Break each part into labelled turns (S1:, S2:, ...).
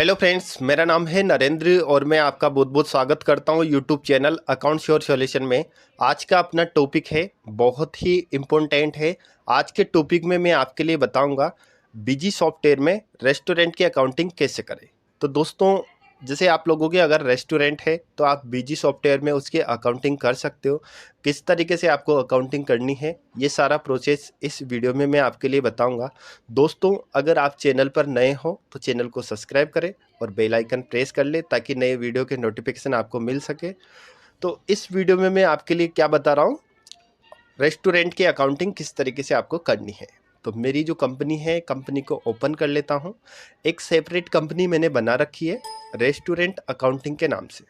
S1: Hello friends, मेरा नाम है नरेंद्र और मैं आपका बहुत बहुत स्वागत करता हूं YouTube channel accounts your solution में। आज का अपना टॉपिक है, बहुत ही इम्पोर्टेंट है। आज के टॉपिक में मैं आपके लिए बताऊंगा बीजी सॉफ्टवेयर में रेस्टोरेंट की अकाउंटिंग कैसे करें। तो दोस्तों, जैसे आप लोगों के अगर रेस्टोरेंट है तो आप बीजी सॉफ्टवेयर में उसकी अकाउंटिंग कर सकते हो। किस तरीके से आपको अकाउंटिंग करनी है, ये सारा प्रोसेस इस वीडियो में मैं आपके लिए बताऊंगा। दोस्तों, अगर आप चैनल पर नए हो तो चैनल को सब्सक्राइब करें और बेल आइकन प्रेस कर ले ताकि नए वीडियो के नोटिफिकेशन आपको मिल सके। तो इस वीडियो में मैं आपके लिए क्या बता रहा हूँ, रेस्टोरेंट की अकाउंटिंग किस तरीके से आपको करनी है। तो मेरी जो कंपनी है, कंपनी को ओपन कर लेता हूँ। एक सेपरेट कंपनी मैंने बना रखी है रेस्टोरेंट अकाउंटिंग के नाम से।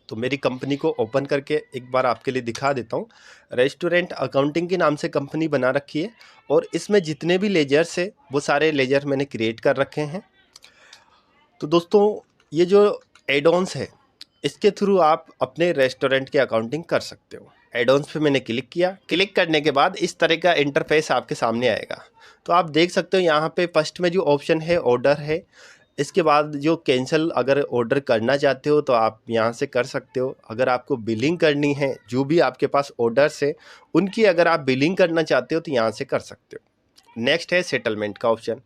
S1: तो मेरी कंपनी को ओपन करके एक बार आपके लिए दिखा देता हूँ। रेस्टोरेंट अकाउंटिंग के नाम से कंपनी बना रखी है और इसमें जितने भी लेजर्स है वो सारे लेजर मैंने क्रिएट कर रखे हैं। तो दोस्तों, ये जो एड-ऑन्स है इसके थ्रू आप अपने रेस्टोरेंट की अकाउंटिंग कर सकते हो। एड-ऑन्स पे मैंने क्लिक किया। क्लिक करने के बाद इस तरह का इंटरफेस आपके सामने आएगा। तो आप देख सकते हो यहाँ पे फर्स्ट में जो ऑप्शन है ऑर्डर है। इसके बाद जो कैंसिल अगर ऑर्डर करना चाहते हो तो आप यहाँ से कर सकते हो। अगर आपको बिलिंग करनी है, जो भी आपके पास ऑर्डर्स है उनकी अगर आप बिलिंग करना चाहते हो तो यहाँ से कर सकते हो। नेक्स्ट है सेटलमेंट का ऑप्शन।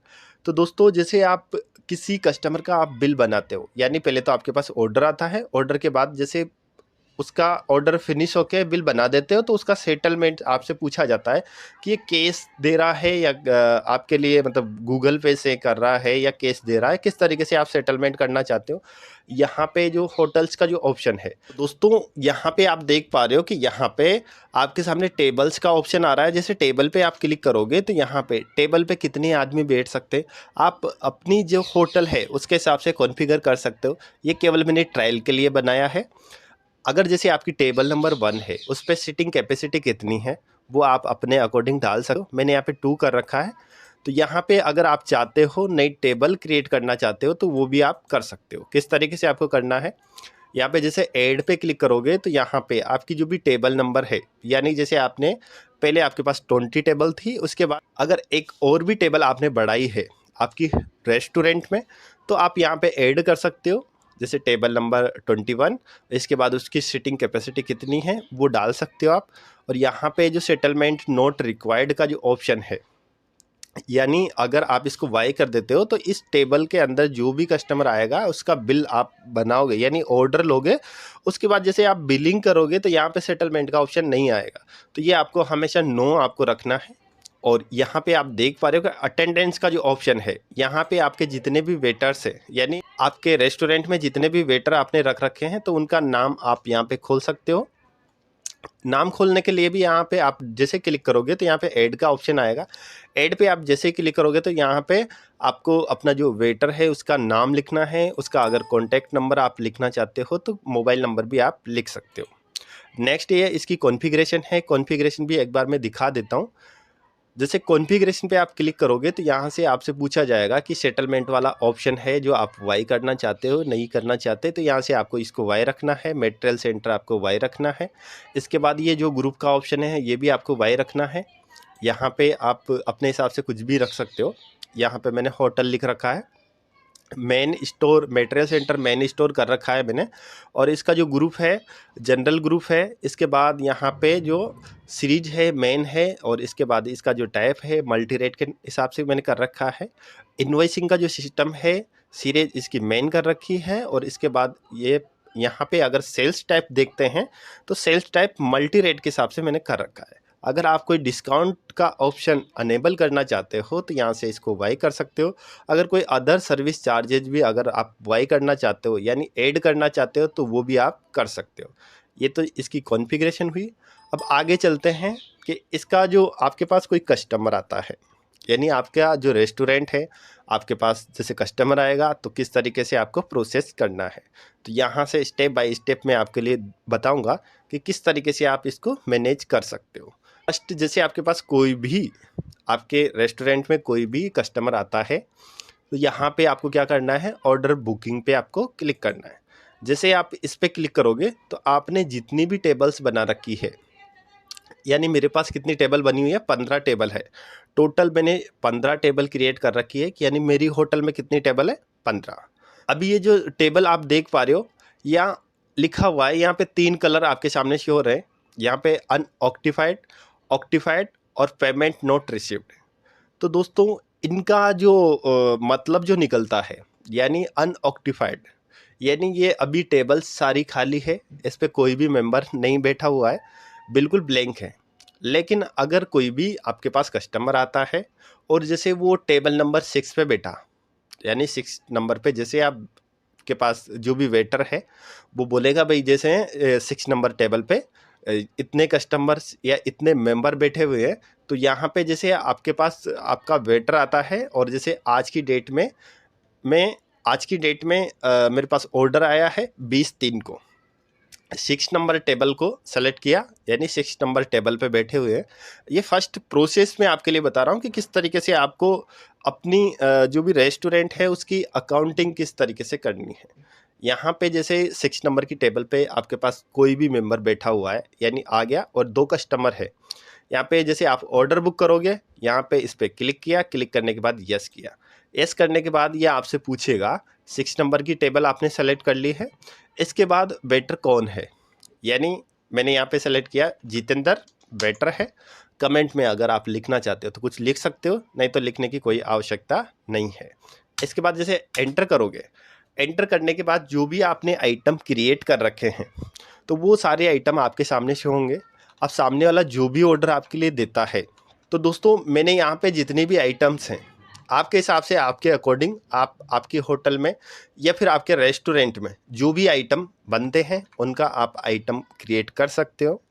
S1: तो दोस्तों, जैसे आप किसी कस्टमर का आप बिल बनाते हो, यानी पहले तो आपके पास ऑर्डर आता है, ऑर्डर के बाद जैसे उसका ऑर्डर फिनिश होके बिल बना देते हो तो उसका सेटलमेंट आपसे पूछा जाता है कि ये कैश दे रहा है या आपके लिए मतलब गूगल पे से कर रहा है या कैश दे रहा है, किस तरीके से आप सेटलमेंट करना चाहते हो। यहाँ पे जो होटल्स का जो ऑप्शन है दोस्तों, यहाँ पे आप देख पा रहे हो कि यहाँ पे आपके सामने टेबल्स का ऑप्शन आ रहा है। जैसे टेबल पे आप क्लिक करोगे तो यहाँ पे टेबल पे कितने आदमी बैठ सकते हैं आप अपनी जो होटल है उसके हिसाब से कॉन्फ़िगर कर सकते हो। ये केवल मैंने ट्रायल के लिए बनाया है। अगर जैसे आपकी टेबल नंबर 1 है, उस पे सीटिंग कैपेसिटी कितनी है वो आप अपने अकॉर्डिंग डाल सकते हो। मैंने यहाँ पे 2 कर रखा है। तो यहाँ पे अगर आप चाहते हो नई टेबल क्रिएट करना चाहते हो तो वो भी आप कर सकते हो। किस तरीके से आपको करना है, यहाँ पे जैसे ऐड पे क्लिक करोगे तो यहाँ पे आपकी जो भी टेबल नंबर है, यानी जैसे आपने पहले आपके पास 20 टेबल थी, उसके बाद अगर एक और भी टेबल आपने बढ़ाई है आपकी रेस्टोरेंट में तो आप यहाँ पे ऐड कर सकते हो। जैसे टेबल नंबर 21, इसके बाद उसकी सीटिंग कैपेसिटी कितनी है वो डाल सकते हो आप। और यहाँ पे जो सेटलमेंट नोट रिक्वायर्ड का जो ऑप्शन है, यानी अगर आप इसको वाई कर देते हो तो इस टेबल के अंदर जो भी कस्टमर आएगा उसका बिल आप बनाओगे, यानी ऑर्डर लोगे, उसके बाद जैसे आप बिलिंग करोगे तो यहाँ पे सेटलमेंट का ऑप्शन नहीं आएगा। तो ये आपको हमेशा नो आपको रखना है। और यहाँ पे आप देख पा रहे हो कि अटेंडेंस का जो ऑप्शन है, यहाँ पे आपके जितने भी वेटर्स हैं, यानी आपके रेस्टोरेंट में जितने भी वेटर आपने रख रखे हैं तो उनका नाम आप यहाँ पे खोल सकते हो। नाम खोलने के लिए भी यहाँ पे आप जैसे क्लिक करोगे तो यहाँ पे ऐड का ऑप्शन आएगा। ऐड पे आप जैसे क्लिक करोगे तो यहाँ पे आपको अपना जो वेटर है उसका नाम लिखना है। उसका अगर कॉन्टैक्ट नंबर आप लिखना चाहते हो तो मोबाइल नंबर भी आप लिख सकते हो। नेक्स्ट ये इसकी कॉन्फ़िगरेशन है। कॉन्फ़िगरेशन भी एक बार मैं दिखा देता हूँ। जैसे कॉन्फ़िगरेशन पे आप क्लिक करोगे तो यहाँ से आपसे पूछा जाएगा कि सेटलमेंट वाला ऑप्शन है जो आप वाई करना चाहते हो, नहीं करना चाहते, तो यहाँ से आपको इसको वाई रखना है। मटेरियल सेंटर आपको वाई रखना है। इसके बाद ये जो ग्रुप का ऑप्शन है ये भी आपको वाई रखना है। यहाँ पे आप अपने हिसाब से कुछ भी रख सकते हो। यहाँ पे मैंने होटल लिख रखा है। Main store, material centre main store कर रखा है मैंने। और इसका जो ग्रुप है जनरल ग्रुप है। इसके बाद यहाँ पे जो सीरीज है मेन है और इसके बाद इसका जो टाइप है मल्टी रेट के हिसाब से मैंने कर रखा है। इन्वॉइसिंग का जो सिस्टम है सीरीज इसकी मेन कर रखी है। और इसके बाद ये यहाँ पे अगर सेल्स टाइप देखते हैं तो सेल्स टाइप मल्टी रेट के हिसाब से मैंने कर रखा है। अगर आप कोई डिस्काउंट का ऑप्शन अनेबल करना चाहते हो तो यहाँ से इसको वाई कर सकते हो। अगर कोई अदर सर्विस चार्जेज भी अगर आप वाई करना चाहते हो, यानी ऐड करना चाहते हो, तो वो भी आप कर सकते हो। ये तो इसकी कॉन्फ़िगरेशन हुई। अब आगे चलते हैं कि इसका जो आपके पास कोई कस्टमर आता है, यानी आपका जो रेस्टोरेंट है आपके पास जैसे कस्टमर आएगा तो किस तरीके से आपको प्रोसेस करना है। तो यहाँ से स्टेप बाय स्टेप मैं आपके लिए बताऊँगा कि किस तरीके से आप इसको मैनेज कर सकते हो। फर्स्ट, जैसे आपके पास कोई भी आपके रेस्टोरेंट में कोई भी कस्टमर आता है तो यहाँ पे आपको क्या करना है, ऑर्डर बुकिंग पे आपको क्लिक करना है। जैसे आप इस पे क्लिक करोगे तो आपने जितनी भी टेबल्स बना रखी है, यानी मेरे पास कितनी टेबल बनी हुई है, 15 टेबल है टोटल। मैंने 15 टेबल क्रिएट कर रखी है, यानी मेरी होटल में कितनी टेबल है, 15। अभी ये जो टेबल आप देख पा रहे हो, यहाँ लिखा हुआ है, यहाँ पे 3 कलर आपके सामने शो हो रहे हैं। यहाँ पे अनऑक्टिफाइड, ऑक्टिफाइड और पेमेंट नॉट रिसीव्ड। तो दोस्तों इनका जो मतलब जो निकलता है, यानी अनऑक्टिफाइड, यानी ये अभी टेबल सारी खाली है, इस पे कोई भी मेंबर नहीं बैठा हुआ है, बिल्कुल ब्लैंक है। लेकिन अगर कोई भी आपके पास कस्टमर आता है और जैसे वो टेबल नंबर 6 पे बैठा, यानी 6 नंबर पे जैसे आप के पास जो भी वेटर है वो बोलेगा भाई जैसे 6 नंबर टेबल पे इतने कस्टमर्स या इतने मेंबर बैठे हुए हैं, तो यहाँ पे जैसे आपके पास आपका वेटर आता है और जैसे आज की डेट में मेरे पास ऑर्डर आया है 20/3 को, 6 नंबर टेबल को सेलेक्ट किया, यानी 6 नंबर टेबल पे बैठे हुए हैं। ये फर्स्ट प्रोसेस मैं आपके लिए बता रहा हूँ कि किस तरीके से आपको अपनी जो भी रेस्टोरेंट है उसकी अकाउंटिंग किस तरीके से करनी है। यहाँ पे जैसे 6 नंबर की टेबल पे आपके पास कोई भी मेंबर बैठा हुआ है, यानी आ गया, और 2 कस्टमर है। यहाँ पे जैसे आप ऑर्डर बुक करोगे, यहाँ पे इस पर क्लिक किया, क्लिक करने के बाद यस किया। यस करने के बाद ये आपसे पूछेगा 6 नंबर की टेबल आपने सेलेक्ट कर ली है, इसके बाद वेटर कौन है, यानी मैंने यहाँ पे सेलेक्ट किया जितेंद्र वेटर है। कमेंट में अगर आप लिखना चाहते हो तो कुछ लिख सकते हो, नहीं तो लिखने की कोई आवश्यकता नहीं है। इसके बाद जैसे एंटर करोगे, एंटर करने के बाद जो भी आपने आइटम क्रिएट कर रखे हैं तो वो सारे आइटम आपके सामने शो होंगे। अब सामने वाला जो भी ऑर्डर आपके लिए देता है, तो दोस्तों मैंने यहाँ पे जितने भी आइटम्स हैं आपके हिसाब से, आपके अकॉर्डिंग, आप आपके होटल में या फिर आपके रेस्टोरेंट में जो भी आइटम बनते हैं उनका आप आइटम क्रिएट कर सकते हो।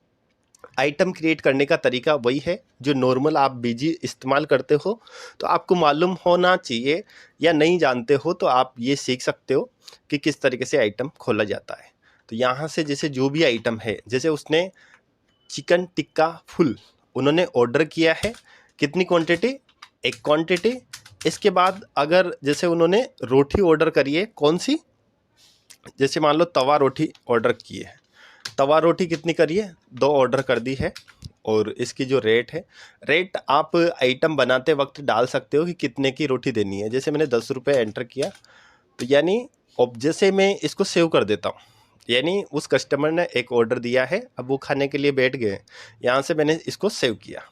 S1: आइटम क्रिएट करने का तरीका वही है जो नॉर्मल आप बीजी इस्तेमाल करते हो, तो आपको मालूम होना चाहिए, या नहीं जानते हो तो आप ये सीख सकते हो कि किस तरीके से आइटम खोला जाता है। तो यहाँ से जैसे जो भी आइटम है, जैसे उसने चिकन टिक्का फुल उन्होंने ऑर्डर किया है, कितनी क्वांटिटी, एक क्वांटिटी। इसके बाद अगर जैसे उन्होंने रोटी ऑर्डर करी है, कौन सी, जैसे मान लो तवा रोटी ऑर्डर की है, तवा रोटी कितनी करी है, 2 ऑर्डर कर दी है। और इसकी जो रेट है, रेट आप आइटम बनाते वक्त डाल सकते हो कि कितने की रोटी देनी है। जैसे मैंने 10 रुपये एंटर किया, तो यानी अब जैसे मैं इसको सेव कर देता हूँ, यानी उस कस्टमर ने एक ऑर्डर दिया है, अब वो खाने के लिए बैठ गए, यहाँ से मैंने इसको सेव किया,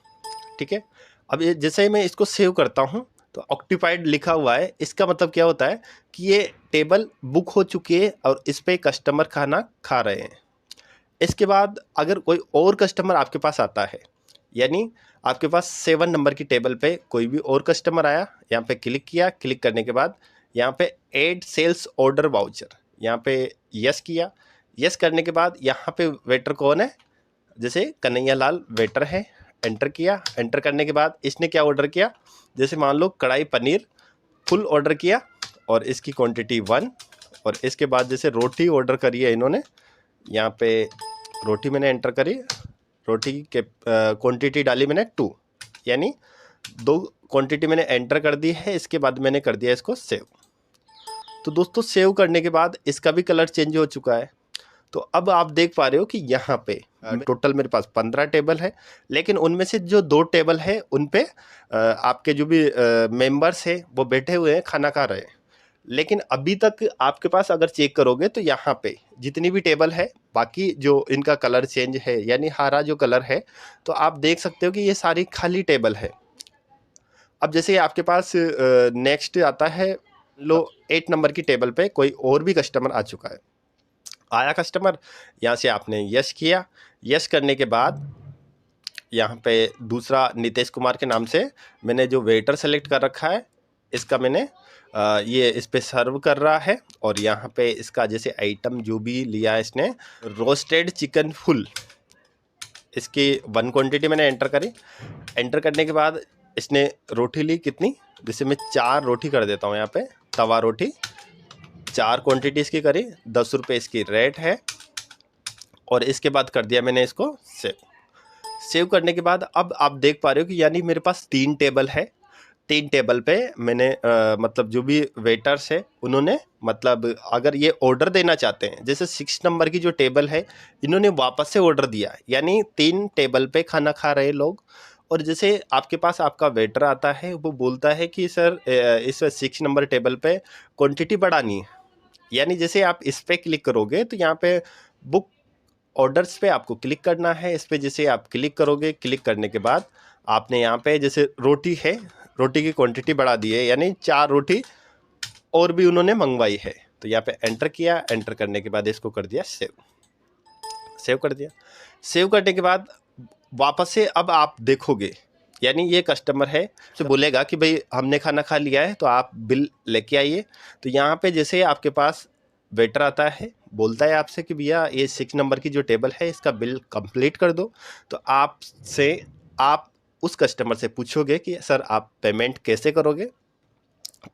S1: ठीक है। अब ये जैसे ही मैं इसको सेव करता हूँ तो ऑक्यूपाइड लिखा हुआ है, इसका मतलब क्या होता है कि ये टेबल बुक हो चुकी है और इस पे कस्टमर खाना खा रहे हैं। इसके बाद अगर कोई और कस्टमर आपके पास आता है, यानी आपके पास 7 नंबर की टेबल पे कोई भी और कस्टमर आया, यहाँ पे क्लिक किया, क्लिक करने के बाद यहाँ पे ऐड सेल्स ऑर्डर वाउचर, यहाँ पे यस किया। यस करने के बाद यहाँ पे वेटर कौन है, जैसे कन्हैया लाल वेटर है, एंटर किया। एंटर करने के बाद इसने क्या ऑर्डर किया, जैसे मान लो कढ़ाई पनीर फुल ऑर्डर किया और इसकी क्वांटिटी 1। और इसके बाद जैसे रोटी ऑर्डर करी है इन्होंने, यहाँ पे रोटी मैंने एंटर करी, रोटी के क्वांटिटी डाली मैंने 2, यानी 2 क्वांटिटी मैंने एंटर कर दी है। इसके बाद मैंने कर दिया इसको सेव। तो दोस्तों सेव करने के बाद इसका भी कलर चेंज हो चुका है। तो अब आप देख पा रहे हो कि यहाँ पे टोटल मेरे पास 15 टेबल है, लेकिन उनमें से जो 2 टेबल है उन पे आपके जो भी मेंबर्स है वो बैठे हुए हैं, खाना खा रहे हैं। लेकिन अभी तक आपके पास अगर चेक करोगे तो यहाँ पे जितनी भी टेबल है, बाकी जो इनका कलर चेंज है, यानी हरा जो कलर है, तो आप देख सकते हो कि ये सारी खाली टेबल है। अब जैसे आपके पास नेक्स्ट आता है, लो 8 नंबर की टेबल पे कोई और भी कस्टमर आ चुका है। आया कस्टमर, यहाँ से आपने यस किया। यस करने के बाद यहाँ पे दूसरा नितेश कुमार के नाम से मैंने जो वेटर सेलेक्ट कर रखा है, इसका मैंने ये इस पे सर्व कर रहा है। और यहाँ पे इसका जैसे आइटम जो भी लिया है इसने, रोस्टेड चिकन फुल, इसकी 1 क्वांटिटी मैंने एंटर करी। एंटर करने के बाद इसने रोटी ली कितनी, जैसे मैं 4 रोटी कर देता हूँ, यहाँ पे तवा रोटी 4 क्वांटिटी इसकी करी, 10 रुपये इसकी रेट है। और इसके बाद कर दिया मैंने इसको सेव। सेव करने के बाद अब आप देख पा रहे हो कि यानी मेरे पास 3 टेबल है। 3 टेबल पे मैंने मतलब जो भी वेटर्स है उन्होंने, मतलब अगर ये ऑर्डर देना चाहते हैं, जैसे 6 नंबर की जो टेबल है इन्होंने वापस से ऑर्डर दिया है, यानी 3 टेबल पे खाना खा रहे लोग। और जैसे आपके पास आपका वेटर आता है, वो बोलता है कि सर इस 6 नंबर टेबल पे क्वांटिटी बढ़ानी है, यानी जैसे आप इस पे क्लिक करोगे तो यहाँ पे बुक ऑर्डर्स पे आपको क्लिक करना है। इस पे जैसे आप क्लिक करोगे, क्लिक करने के बाद आपने यहाँ पे जैसे रोटी है, रोटी की क्वांटिटी बढ़ा दी है, यानी 4 रोटी और भी उन्होंने मंगवाई है। तो यहाँ पे एंटर किया, एंटर करने के बाद इसको कर दिया सेव, सेव कर दिया। सेव करने के बाद वापस से अब आप देखोगे, यानी ये कस्टमर है तो बोलेगा कि भाई हमने खाना खा लिया है तो आप बिल लेके आइए। तो यहाँ पे जैसे आपके पास वेटर आता है, बोलता है आपसे कि भैया ये 6 नंबर की जो टेबल है इसका बिल कंप्लीट कर दो। तो आप उस कस्टमर से पूछोगे कि सर आप पेमेंट कैसे करोगे।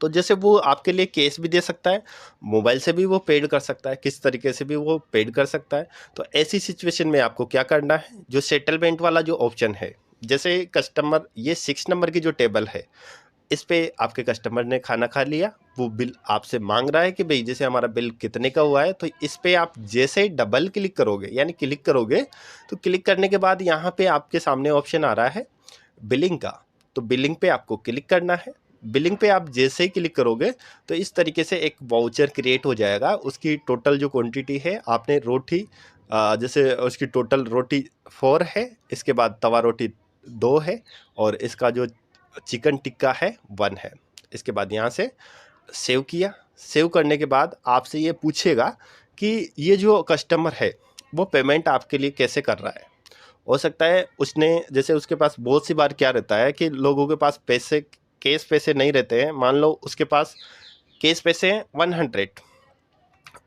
S1: तो जैसे वो आपके लिए कैश भी दे सकता है, मोबाइल से भी वो पेड कर सकता है, किस तरीके से भी वो पेड कर सकता है। तो ऐसी सिचुएशन में आपको क्या करना है, जो सेटलमेंट वाला जो ऑप्शन है, जैसे कस्टमर ये 6 नंबर की जो टेबल है इस पे आपके कस्टमर ने खाना खा लिया, वो बिल आपसे मांग रहा है कि भाई जैसे हमारा बिल कितने का हुआ है। तो इस पे आप जैसे ही डबल क्लिक करोगे, यानी क्लिक करोगे, तो क्लिक करने के बाद यहाँ पे आपके सामने ऑप्शन आ रहा है बिलिंग का। तो बिलिंग पे आपको क्लिक करना है। बिलिंग पे आप जैसे ही क्लिक करोगे तो इस तरीके से एक वाउचर क्रिएट हो जाएगा। उसकी टोटल जो क्वांटिटी है, आपने रोटी जैसे उसकी टोटल रोटी 4 है, इसके बाद तवा रोटी 2 है, और इसका जो चिकन टिक्का है 1 है। इसके बाद यहाँ से सेव किया। सेव करने के बाद आपसे ये पूछेगा कि ये जो कस्टमर है वो पेमेंट आपके लिए कैसे कर रहा है। हो सकता है उसने, जैसे उसके पास बहुत सी बार क्या रहता है कि लोगों के पास पैसे, कैश पैसे नहीं रहते हैं। मान लो उसके पास कैश पैसे हैं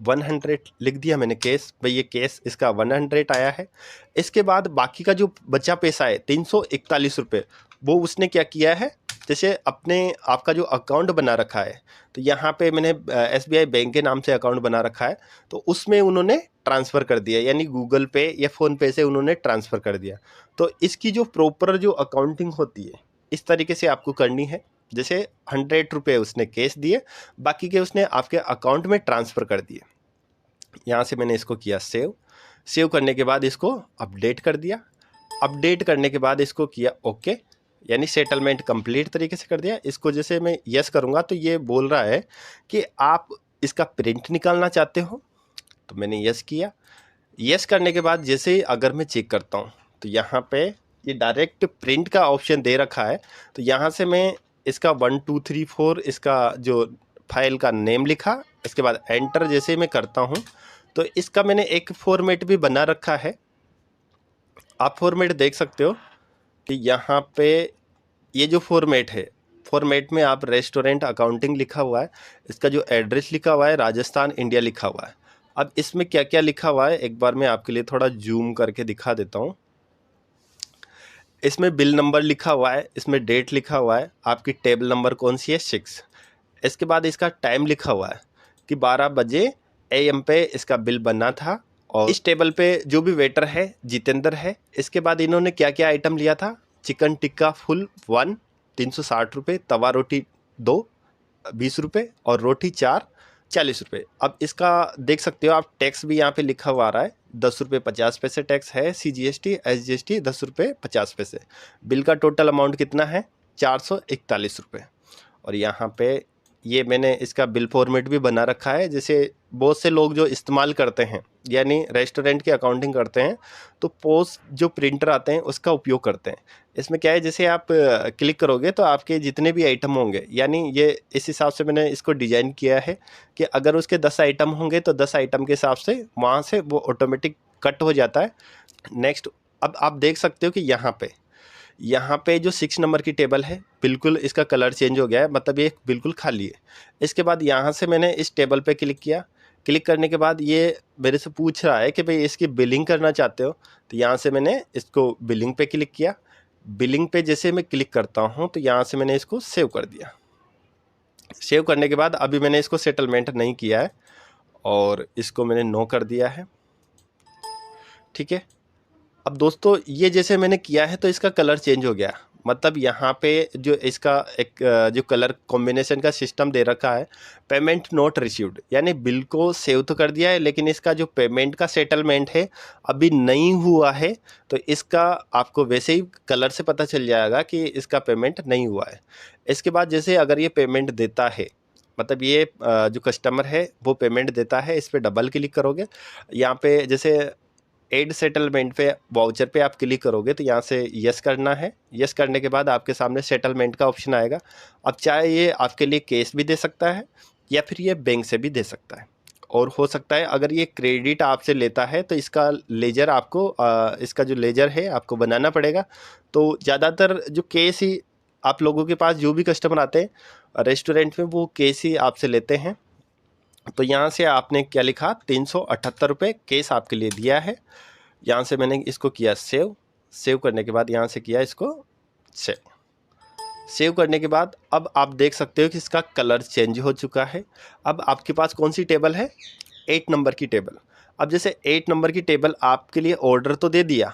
S1: 100 लिख दिया मैंने कैश, भाई ये कैश इसका 100 आया है। इसके बाद बाकी का जो बचा पैसा है 341 रुपये, वो उसने क्या किया है, जैसे अपने आपका जो अकाउंट बना रखा है, तो यहाँ पे मैंने SBI बैंक के नाम से अकाउंट बना रखा है, तो उसमें उन्होंने ट्रांसफ़र कर दिया, यानी गूगल पे या फ़ोन पे से उन्होंने ट्रांसफ़र कर दिया। तो इसकी जो प्रॉपर जो अकाउंटिंग होती है इस तरीके से आपको करनी है। जैसे 100 रुपये उसने कैश दिए, बाकी के उसने आपके अकाउंट में ट्रांसफ़र कर दिए। यहाँ से मैंने इसको किया सेव। सेव करने के बाद इसको अपडेट कर दिया। अपडेट करने के बाद इसको किया ओके, यानी सेटलमेंट कंप्लीट तरीके से कर दिया। इसको जैसे मैं यस करूँगा तो ये बोल रहा है कि आप इसका प्रिंट निकालना चाहते हो, तो मैंने यस किया। यस करने के बाद जैसे ही अगर मैं चेक करता हूँ तो यहाँ पे ये डायरेक्ट प्रिंट का ऑप्शन दे रखा है। तो यहाँ से मैं इसका 1 2 3 4 इसका जो फाइल का नेम लिखा, इसके बाद एंटर जैसे मैं करता हूँ तो इसका मैंने एक फॉर्मेट भी बना रखा है। आप फॉर्मेट देख सकते हो कि यहाँ पे ये जो फॉर्मेट है, फॉर्मेट में आप रेस्टोरेंट अकाउंटिंग लिखा हुआ है, इसका जो एड्रेस लिखा हुआ है राजस्थान इंडिया लिखा हुआ है। अब इसमें क्या क्या लिखा हुआ है एक बार मैं आपके लिए थोड़ा जूम करके दिखा देता हूँ। इसमें बिल नंबर लिखा हुआ है, इसमें डेट लिखा हुआ है, आपकी टेबल नंबर कौन सी है 6। इसके बाद इसका टाइम लिखा हुआ है कि 12 बजे AM पे इसका बिल बनना था, और इस टेबल पे जो भी वेटर है जितेंद्र है। इसके बाद इन्होंने क्या क्या आइटम लिया था, चिकन टिक्का फुल 1 360 रुपये, तवा रोटी 2 20 रुपये, और रोटी 4 40 रुपये। अब इसका देख सकते हो आप, टैक्स भी यहाँ पे लिखा हुआ आ रहा है, 10 रुपये 50 पैसे टैक्स है, CGST SGST 10 रुपये 50 पैसे। बिल का टोटल अमाउंट कितना है 441 रुपये। और यहाँ पे ये मैंने इसका बिल फॉर्मेट भी बना रखा है। जैसे बहुत से लोग जो इस्तेमाल करते हैं, यानी रेस्टोरेंट की अकाउंटिंग करते हैं, तो पोस्ट जो प्रिंटर आते हैं उसका उपयोग करते हैं। इसमें क्या है, जैसे आप क्लिक करोगे तो आपके जितने भी आइटम होंगे, यानी ये इस हिसाब से मैंने इसको डिज़ाइन किया है कि अगर उसके 10 आइटम होंगे तो 10 आइटम के हिसाब से वहाँ से वो ऑटोमेटिक कट हो जाता है। नेक्स्ट, अब आप देख सकते हो कि यहाँ पे जो 6 नंबर की टेबल है बिल्कुल इसका कलर चेंज हो गया है, मतलब ये बिल्कुल खाली है। इसके बाद यहाँ से मैंने इस टेबल पे क्लिक किया। क्लिक करने के बाद ये मेरे से पूछ रहा है कि भाई इसकी बिलिंग करना चाहते हो, तो यहाँ से मैंने इसको बिलिंग पे क्लिक किया। बिलिंग पे जैसे मैं क्लिक करता हूँ तो यहाँ से मैंने इसको सेव कर दिया। सेव करने के बाद अभी मैंने इसको सेटलमेंट नहीं किया है और इसको मैंने नो कर दिया है। ठीक है, अब दोस्तों ये जैसे मैंने किया है तो इसका कलर चेंज हो गया, मतलब यहाँ पे जो इसका एक जो कलर कॉम्बिनेशन का सिस्टम दे रखा है, पेमेंट नॉट रिसीव्ड, यानी बिल को सेव तो कर दिया है लेकिन इसका जो पेमेंट का सेटलमेंट है अभी नहीं हुआ है। तो इसका आपको वैसे ही कलर से पता चल जाएगा कि इसका पेमेंट नहीं हुआ है। इसके बाद जैसे अगर ये पेमेंट देता है, मतलब ये जो कस्टमर है वो पेमेंट देता है, इस पर डबल क्लिक करोगे। यहाँ पे जैसे एड सेटलमेंट पे वाउचर पे आप क्लिक करोगे तो यहाँ से यस करना है। यस करने के बाद आपके सामने सेटलमेंट का ऑप्शन आएगा। अब चाहे ये आपके लिए कैश भी दे सकता है या फिर ये बैंक से भी दे सकता है, और हो सकता है अगर ये क्रेडिट आपसे लेता है तो इसका लेजर आपको इसका जो लेजर है आपको बनाना पड़ेगा। तो ज़्यादातर जो केस ही आप लोगों के पास जो भी कस्टमर आते हैं रेस्टोरेंट में वो केस ही आपसे लेते हैं। तो यहाँ से आपने क्या लिखा, 378 रुपये केस आपके लिए दिया है। यहाँ से मैंने इसको किया सेव। सेव करने के बाद यहाँ से किया इसको सेव। सेव करने के बाद अब आप देख सकते हो कि इसका कलर चेंज हो चुका है। अब आपके पास कौन सी टेबल है, 8 नंबर की टेबल। अब जैसे 8 नंबर की टेबल आपके लिए ऑर्डर तो दे दिया,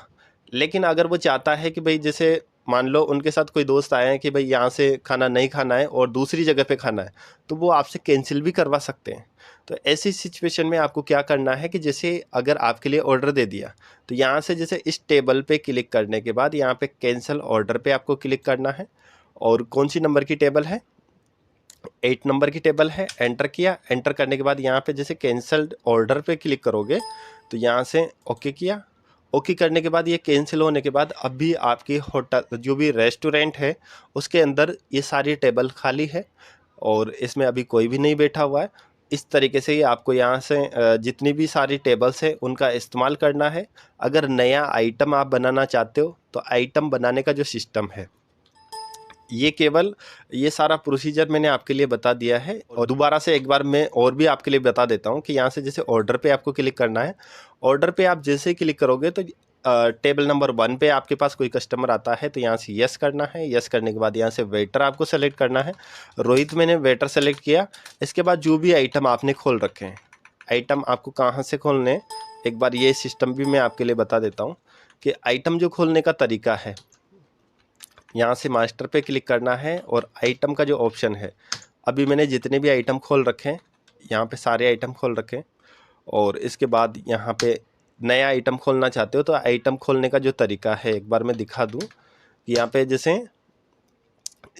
S1: लेकिन अगर वो चाहता है कि भाई जैसे मान लो उनके साथ कोई दोस्त आए हैं कि भाई यहाँ से खाना नहीं खाना है और दूसरी जगह पे खाना है, तो वो आपसे कैंसिल भी करवा सकते हैं। तो ऐसी सिचुएशन में आपको क्या करना है कि जैसे अगर आपके लिए ऑर्डर दे दिया तो यहाँ से जैसे इस टेबल पे क्लिक करने के बाद यहाँ पे कैंसिल ऑर्डर पे आपको क्लिक करना है। और कौन सी नंबर की टेबल है, 8 नंबर की टेबल है। एंटर किया। एंटर करने के बाद यहाँ पे जैसे कैंसल्ड ऑर्डर पे क्लिक करोगे तो यहाँ से ओके किया। ओके करने के बाद ये कैंसिल होने के बाद अभी आपकी होटल जो भी रेस्टोरेंट है उसके अंदर ये सारी टेबल खाली है और इसमें अभी कोई भी नहीं बैठा हुआ है। इस तरीके से ही आपको यहाँ से जितनी भी सारी टेबल्स है उनका इस्तेमाल करना है। अगर नया आइटम आप बनाना चाहते हो तो आइटम बनाने का जो सिस्टम है ये केवल ये सारा प्रोसीजर मैंने आपके लिए बता दिया है। और दोबारा से एक बार मैं और भी आपके लिए बता देता हूँ कि यहाँ से जैसे ऑर्डर पे आपको क्लिक करना है। ऑर्डर पे आप जैसे ही क्लिक करोगे तो टेबल नंबर 1 पे आपके पास कोई कस्टमर आता है तो यहाँ से यस करना है। यस करने के बाद यहाँ से वेटर आपको सेलेक्ट करना है। रोहित मैंने वेटर सेलेक्ट किया। इसके बाद जो भी आइटम आपने खोल रखे हैं, आइटम आपको कहाँ से खोलने हैं, एक बार ये सिस्टम भी मैं आपके लिए बता देता हूँ कि आइटम जो खोलने का तरीका है। यहाँ से मास्टर पे क्लिक करना है और आइटम का जो ऑप्शन है, अभी मैंने जितने भी आइटम खोल रखे हैं यहाँ पे सारे आइटम खोल रखे हैं। और इसके बाद यहाँ पे नया आइटम खोलना चाहते हो तो आइटम खोलने का जो तरीका है एक बार मैं दिखा दूँ। यहाँ पे जैसे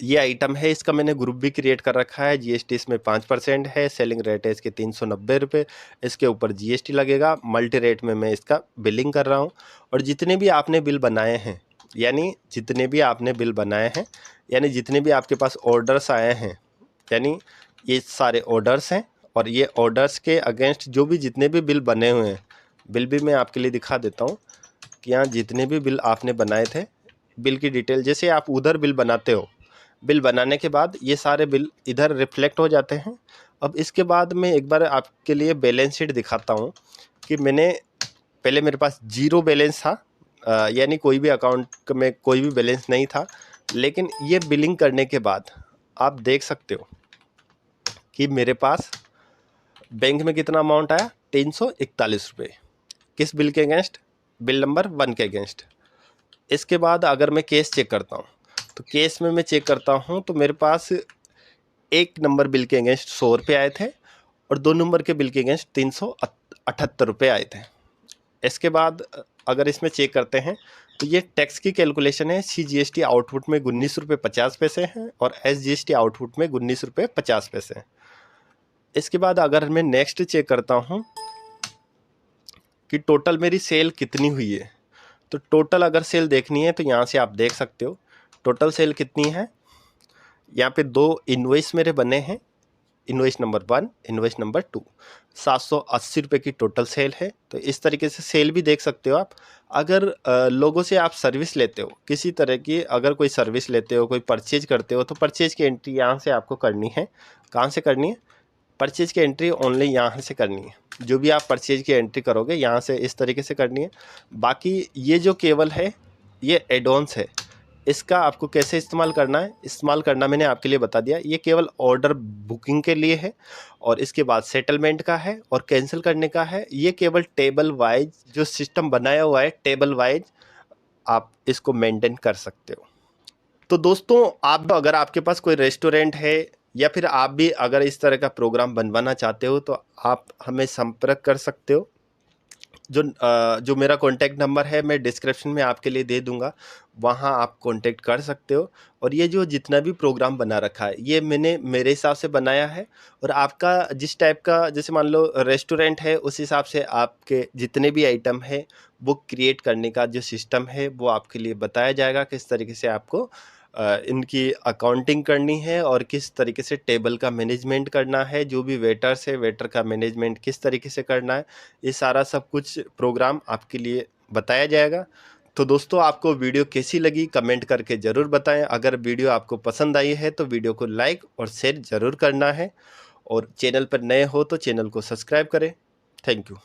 S1: ये आइटम है, इसका मैंने ग्रुप भी क्रिएट कर रखा है। जीएसटी इसमें 5% है। सेलिंग रेट है इसके 390 रुपये। इसके ऊपर जीएसटी लगेगा। मल्टी रेट में मैं इसका बिलिंग कर रहा हूँ। और जितने भी आपने बिल बनाए हैं, यानी जितने भी आपने बिल बनाए हैं, यानी जितने भी आपके पास ऑर्डर्स आए हैं, यानी ये सारे ऑर्डर्स हैं। और ये ऑर्डर्स के अगेंस्ट जो भी जितने भी बिल बने हुए हैं, बिल भी मैं आपके लिए दिखा देता हूँ कि यहाँ जितने भी बिल आपने बनाए थे, बिल की डिटेल जैसे आप उधर बिल बनाते हो, बिल बनाने के बाद ये सारे बिल इधर रिफ्लेक्ट हो जाते हैं। अब इसके बाद मैं एक बार आपके लिए बैलेंस शीट दिखाता हूँ कि मैंने पहले मेरे पास जीरो बैलेंस था, यानी कोई भी अकाउंट में कोई भी बैलेंस नहीं था। लेकिन ये बिलिंग करने के बाद आप देख सकते हो कि मेरे पास बैंक में कितना अमाउंट आया, 341 रुपये। किस बिल के अगेंस्ट, बिल नंबर 1 के अगेंस्ट। इसके बाद अगर मैं केस चेक करता हूँ तो केस में मैं चेक करता हूँ तो मेरे पास 1 नंबर बिल के अगेंस्ट 100 रुपये आए थे और 2 नंबर के बिल के अगेंस्ट 378 रुपये आए थे। इसके बाद अगर इसमें चेक करते हैं तो ये टैक्स की कैलकुलेशन है। CGST आउटपुट में 19 रुपये 50 पैसे हैं और SGST आउटपुट में 19 रुपये 50 पैसे हैं। इसके बाद अगर मैं नेक्स्ट चेक करता हूँ कि टोटल मेरी सेल कितनी हुई है, तो टोटल अगर सेल देखनी है तो यहाँ से आप देख सकते हो टोटल सेल कितनी है। यहाँ पे 2 इन्वॉइस मेरे बने हैं, इन्वॉइस नंबर 1, इन्वॉइस नंबर 2। 780 रुपये की टोटल सेल है। तो इस तरीके से सेल भी देख सकते हो आप। अगर लोगों से आप सर्विस लेते हो किसी तरह की, अगर कोई सर्विस लेते हो, कोई परचेज करते हो, तो परचेज की एंट्री यहाँ से आपको करनी है। कहाँ से करनी है, परचेज की एंट्री ओनली यहाँ से करनी है। जो भी आप परचेज की एंट्री करोगे यहाँ से इस तरीके से करनी है। बाकी ये जो केवल है ये एडवांस है, इसका आपको कैसे इस्तेमाल करना है, इस्तेमाल करना मैंने आपके लिए बता दिया। ये केवल ऑर्डर बुकिंग के लिए है और इसके बाद सेटलमेंट का है और कैंसिल करने का है। ये केवल टेबल वाइज जो सिस्टम बनाया हुआ है, टेबल वाइज आप इसको मेंटेन कर सकते हो। तो दोस्तों, आप अगर आपके पास कोई रेस्टोरेंट है या फिर आप भी अगर इस तरह का प्रोग्राम बनवाना चाहते हो तो आप हमें संपर्क कर सकते हो। जो मेरा कॉन्टैक्ट नंबर है मैं डिस्क्रिप्शन में आपके लिए दे दूंगा, वहाँ आप कॉन्टैक्ट कर सकते हो। और ये जो जितना भी प्रोग्राम बना रखा है ये मैंने मेरे हिसाब से बनाया है, और आपका जिस टाइप का, जैसे मान लो रेस्टोरेंट है, उस हिसाब से आपके जितने भी आइटम है वो क्रिएट करने का जो सिस्टम है वो आपके लिए बताया जाएगा, किस तरीके से आपको इनकी अकाउंटिंग करनी है और किस तरीके से टेबल का मैनेजमेंट करना है, जो भी वेटर्स है वेटर का मैनेजमेंट किस तरीके से करना है, ये सारा सब कुछ प्रोग्राम आपके लिए बताया जाएगा। तो दोस्तों, आपको वीडियो कैसी लगी कमेंट करके ज़रूर बताएं। अगर वीडियो आपको पसंद आई है तो वीडियो को लाइक और शेयर ज़रूर करना है, और चैनल पर नए हो तो चैनल को सब्सक्राइब करें। Thank you.